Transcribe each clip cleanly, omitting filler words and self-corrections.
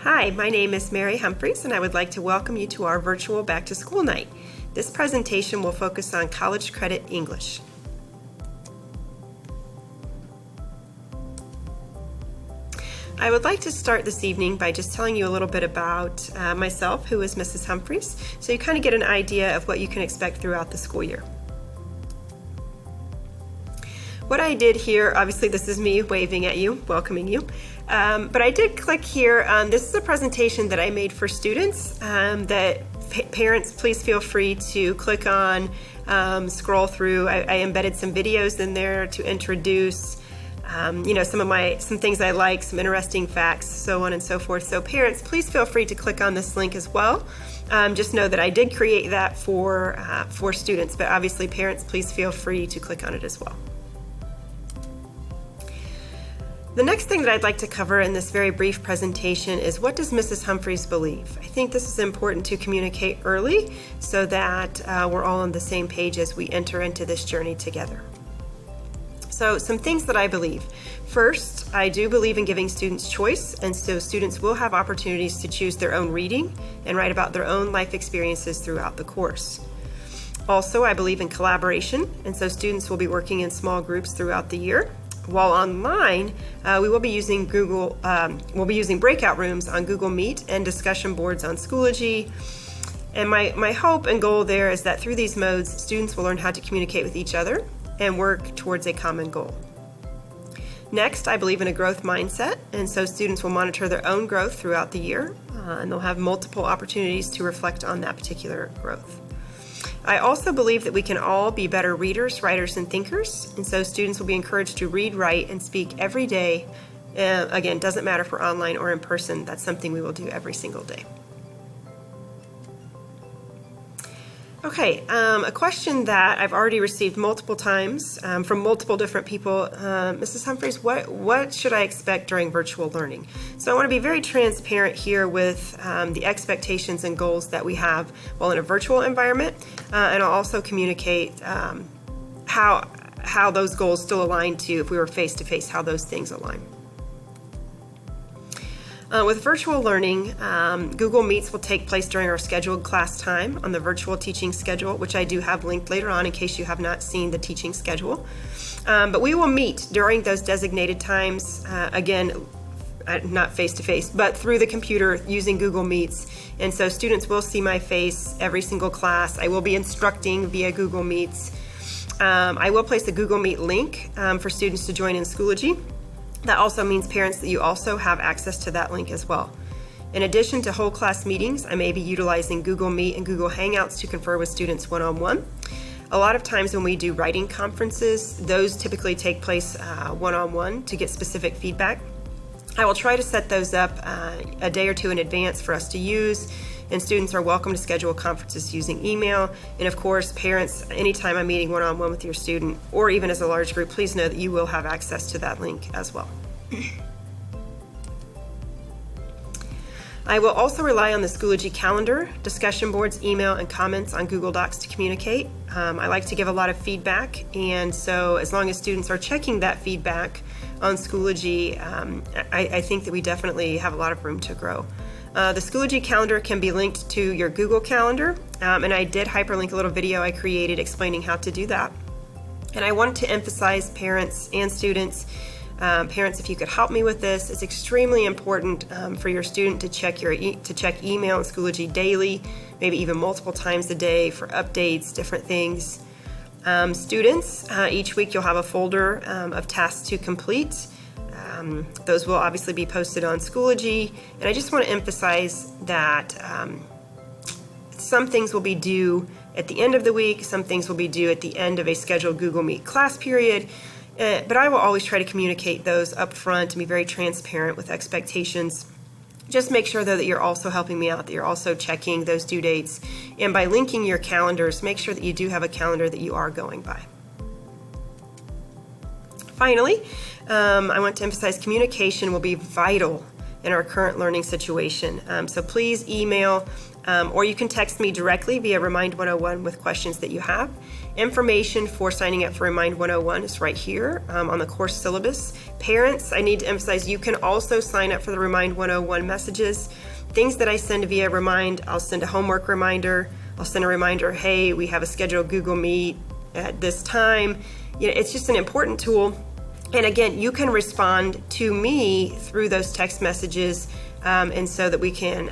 Hi, my name is Mary Humphreys, and I would like to welcome you to our virtual Back to School Night. This presentation will focus on college credit English. I would like to start this evening by just telling you a little bit about myself, who is Mrs. Humphreys, so you kind of get an idea of what you can expect throughout the school year. What I did here, obviously this is me waving at you, welcoming you, but I did click here. This is a presentation that I made for students that parents, please feel free to click on, scroll through. I embedded some videos in there to introduce some things I like, some interesting facts, so on and so forth. So parents, please feel free to click on this link as well. Just know that I did create that for students, but obviously parents, please feel free to click on it as well. The next thing that I'd like to cover in this very brief presentation is, what does Mrs. Humphreys believe? I think this is important to communicate early so that we're all on the same page as we enter into this journey together. So some things that I believe. First, I do believe in giving students choice, and so students will have opportunities to choose their own reading and write about their own life experiences throughout the course. Also, I believe in collaboration, and so students will be working in small groups throughout the year. While online, we will be using breakout rooms on Google Meet and discussion boards on Schoology. And my hope and goal there is that through these modes, students will learn how to communicate with each other and work towards a common goal. Next, I believe in a growth mindset, and so students will monitor their own growth throughout the year, and they'll have multiple opportunities to reflect on that particular growth. I also believe that we can all be better readers, writers, and thinkers, and so students will be encouraged to read, write, and speak every day. Again, doesn't matter if we're online or in person, that's something we will do every single day. Okay, a question that I've already received multiple times from multiple different people. Mrs. Humphreys, what should I expect during virtual learning? So I want to be very transparent here with the expectations and goals that we have while in a virtual environment, and I'll also communicate how those goals still align to, if we were face-to-face, how those things align. With virtual learning, Google Meets will take place during our scheduled class time on the virtual teaching schedule, which I do have linked later on in case you have not seen the teaching schedule. But we will meet during those designated times, again, not face-to-face, but through the computer using Google Meets. And so students will see my face every single class. I will be instructing via Google Meets. I will place a Google Meet link for students to join in Schoology. That also means, parents, that you also have access to that link as well. In addition to whole class meetings, I may be utilizing Google Meet and Google Hangouts to confer with students one-on-one. A lot of times when we do writing conferences, those typically take place one-on-one to get specific feedback. I will try to set those up a day or two in advance for us to use, and students are welcome to schedule conferences using email. And of course, parents, anytime I'm meeting one-on-one with your student, or even as a large group, please know that you will have access to that link as well. I will also rely on the Schoology calendar, discussion boards, email, and comments on Google Docs to communicate. I like to give a lot of feedback, and so as long as students are checking that feedback on Schoology, I think that we definitely have a lot of room to grow. The Schoology calendar can be linked to your Google Calendar, and I did hyperlink a little video I created explaining how to do that. And I wanted to emphasize, parents and students, parents, if you could help me with this, it's extremely important for your student to check email and Schoology daily, maybe even multiple times a day for updates, different things. Students, each week you'll have a folder of tasks to complete. Those will obviously be posted on Schoology, and I just want to emphasize that some things will be due at the end of the week, some things will be due at the end of a scheduled Google Meet class period, but I will always try to communicate those up front and be very transparent with expectations. Just make sure, though, that you're also helping me out, that you're also checking those due dates, and by linking your calendars, make sure that you do have a calendar that you are going by. Finally, I want to emphasize communication will be vital in our current learning situation. So please email or you can text me directly via Remind 101 with questions that you have. Information for signing up for Remind 101 is right here on the course syllabus. Parents, I need to emphasize, you can also sign up for the Remind 101 messages. Things that I send via Remind, I'll send a homework reminder. I'll send a reminder, hey, we have a scheduled Google Meet at this time. It's just an important tool. And again, you can respond to me through those text messages, and so that we can,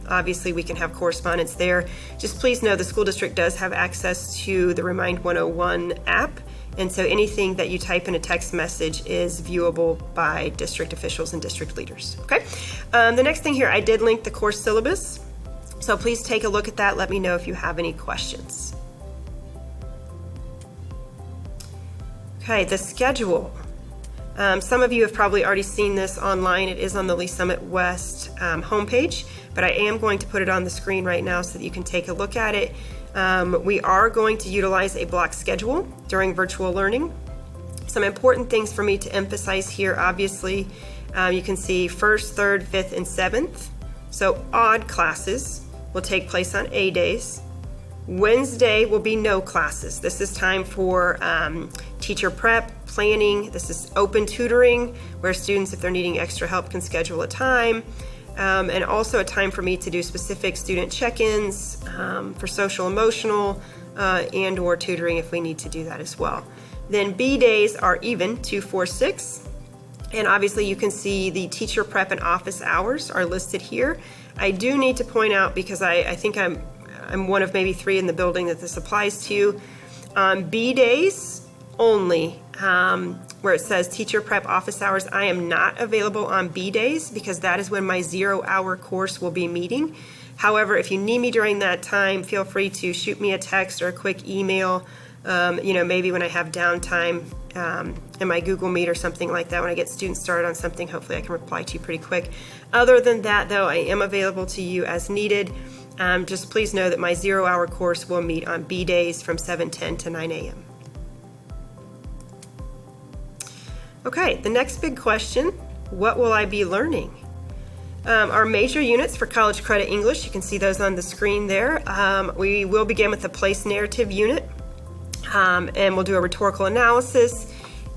obviously we can have correspondence there. Just please know the school district does have access to the Remind 101 app, and so anything that you type in a text message is viewable by district officials and district leaders, okay? The next thing here, I did link the course syllabus, so please take a look at that. Let me know if you have any questions. Okay, the schedule. Some of you have probably already seen this online. It is on the Lee Summit West homepage, but I am going to put it on the screen right now so that you can take a look at it. We are going to utilize a block schedule during virtual learning. Some important things for me to emphasize here, obviously, you can see 1st, 3rd, 5th, and 7th. So odd classes will take place on A days. Wednesday will be no classes. This is time for teacher prep, planning. This is open tutoring, where students, if they're needing extra help, can schedule a time. And also a time for me to do specific student check-ins for social emotional and or tutoring if we need to do that as well. Then B days are even 2, 4, 6. And obviously you can see the teacher prep and office hours are listed here. I do need to point out, because I think I'm one of maybe 3 in the building that this applies to. On B days only, where it says teacher prep office hours, I am not available on B days because that is when my 0-hour course will be meeting. However, if you need me during that time, feel free to shoot me a text or a quick email. Maybe when I have downtime in my Google Meet or something like that, when I get students started on something, hopefully I can reply to you pretty quick. Other than that, though, I am available to you as needed. Just please know that my 0-hour course will meet on B days from 7:10 to 9 a.m. Okay, the next big question, what will I be learning? Our major units for College Credit English, you can see those on the screen there. We will begin with the place narrative unit, and we'll do a rhetorical analysis.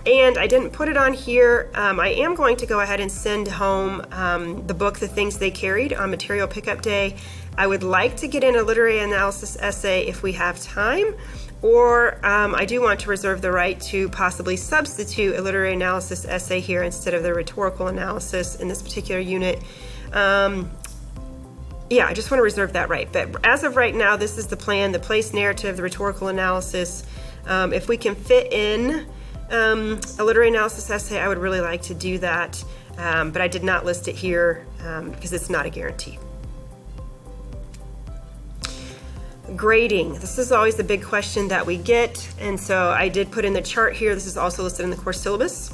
And I didn't put it on here. I am going to go ahead and send home the book, The Things They Carried, on material pickup day. I would like to get in a literary analysis essay if we have time, or I do want to reserve the right to possibly substitute a literary analysis essay here instead of the rhetorical analysis in this particular unit. I just want to reserve that right. But as of right now, this is the plan, the place narrative, the rhetorical analysis. If we can fit in a literary analysis essay, I would really like to do that, but I did not list it here because it's not a guarantee. Grading. This is always the big question that we get, and so I did put in the chart here, this is also listed in the course syllabus,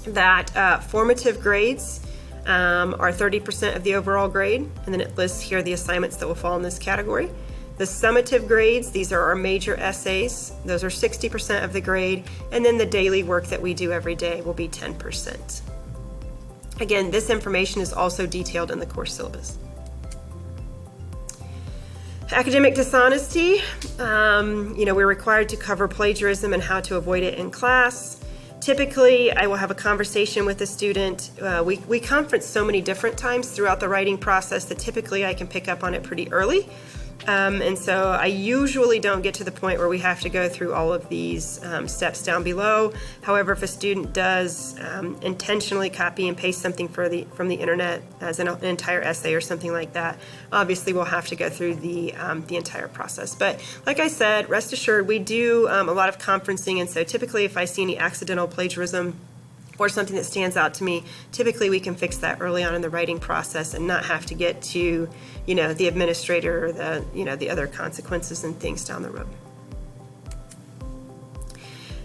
that formative grades are 30% of the overall grade, and then it lists here the assignments that will fall in this category. The summative grades, these are our major essays, those are 60% of the grade, and then the daily work that we do every day will be 10%. Again, this information is also detailed in the course syllabus. Academic dishonesty, we're required to cover plagiarism and how to avoid it in class. Typically, I will have a conversation with the student. We conference so many different times throughout the writing process that typically I can pick up on it pretty early. And so I usually don't get to the point where we have to go through all of these steps down below. However, if a student does intentionally copy and paste something from the internet as an entire essay or something like that, obviously we'll have to go through the entire process. But like I said, rest assured, we do a lot of conferencing, and so typically if I see any accidental plagiarism or something that stands out to me, typically we can fix that early on in the writing process and not have to get to, the administrator or the other consequences and things down the road.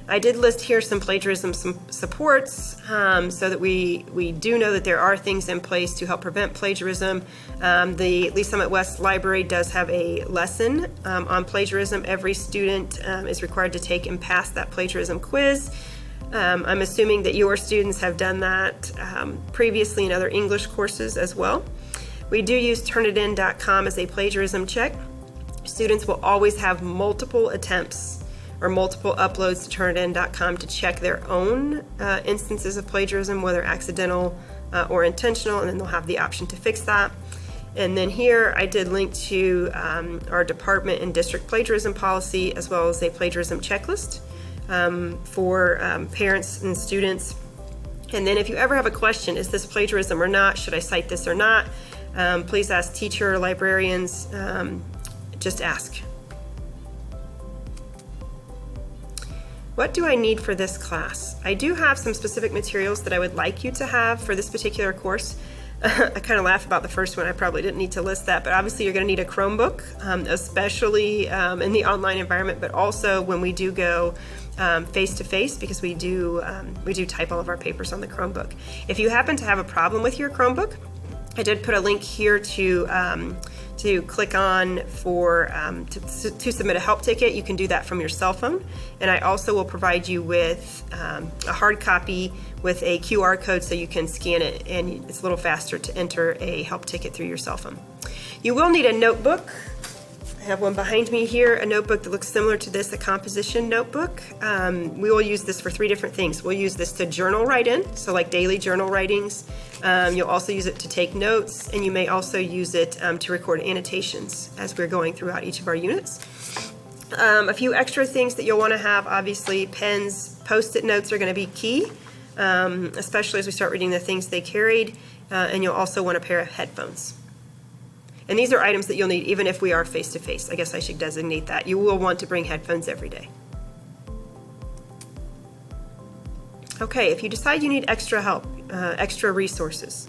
I did list here some plagiarism supports so that we do know that there are things in place to help prevent plagiarism. The Lee Summit West Library does have a lesson on plagiarism. Every student is required to take and pass that plagiarism quiz. I'm assuming that your students have done that previously in other English courses as well. We do use turnitin.com as a plagiarism check. Students will always have multiple attempts or multiple uploads to turnitin.com to check their own instances of plagiarism, whether accidental or intentional, and then they'll have the option to fix that. And then here I did link to our department and district plagiarism policy, as well as a plagiarism checklist for parents and students. And then if you ever have a question, is this plagiarism or not? Should I cite this or not? Please ask teacher or librarians. Just ask. What do I need for this class? I do have some specific materials that I would like you to have for this particular course. I kind of laugh about the first one. I probably didn't need to list that, but obviously you're going to need a Chromebook, especially in the online environment, but also when we do go face-to-face, because we do type all of our papers on the Chromebook. If you happen to have a problem with your Chromebook, I did put a link here to click on for to submit a help ticket. You can do that from your cell phone, and I also will provide you with a hard copy with a QR code so you can scan it, and it's a little faster to enter a help ticket through your cell phone. You will need a notebook. I have one behind me here, a notebook that looks similar to this, a composition notebook. We will use this for 3 different things. We'll use this to journal write in, so like daily journal writings. You'll also use it to take notes, and you may also use it to record annotations as we're going throughout each of our units. A few extra things that you'll want to have, obviously pens, post-it notes are going to be key, especially as we start reading the things they carried, and you'll also want a pair of headphones. And these are items that you'll need even if we are face-to-face. I guess I should designate that. You will want to bring headphones every day. Okay, if you decide you need extra help, extra resources,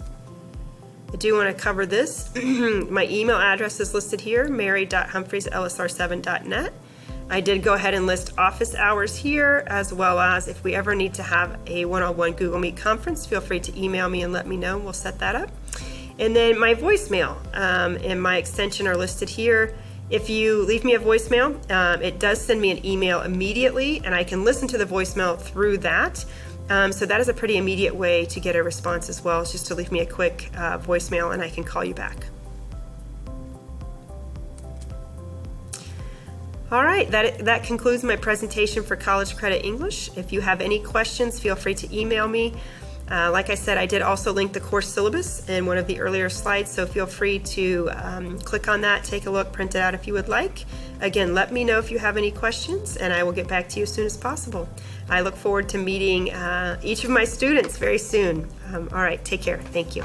I do want to cover this. My email address is listed here, mary.humphreys@lsr7.net. I did go ahead and list office hours here, as well as if we ever need to have a one-on-one Google Meet conference, feel free to email me and let me know. We'll set that up. And then my voicemail and my extension are listed here. If you leave me a voicemail, it does send me an email immediately, and I can listen to the voicemail through that. So that is a pretty immediate way to get a response as well. It's just to leave me a quick voicemail and I can call you back. All right, that concludes my presentation for College Credit English. If you have any questions, feel free to email me. Like I said, I did also link the course syllabus in one of the earlier slides, so feel free to click on that, take a look, print it out if you would like. Again, let me know if you have any questions, and I will get back to you as soon as possible. I look forward to meeting each of my students very soon. All right, take care. Thank you.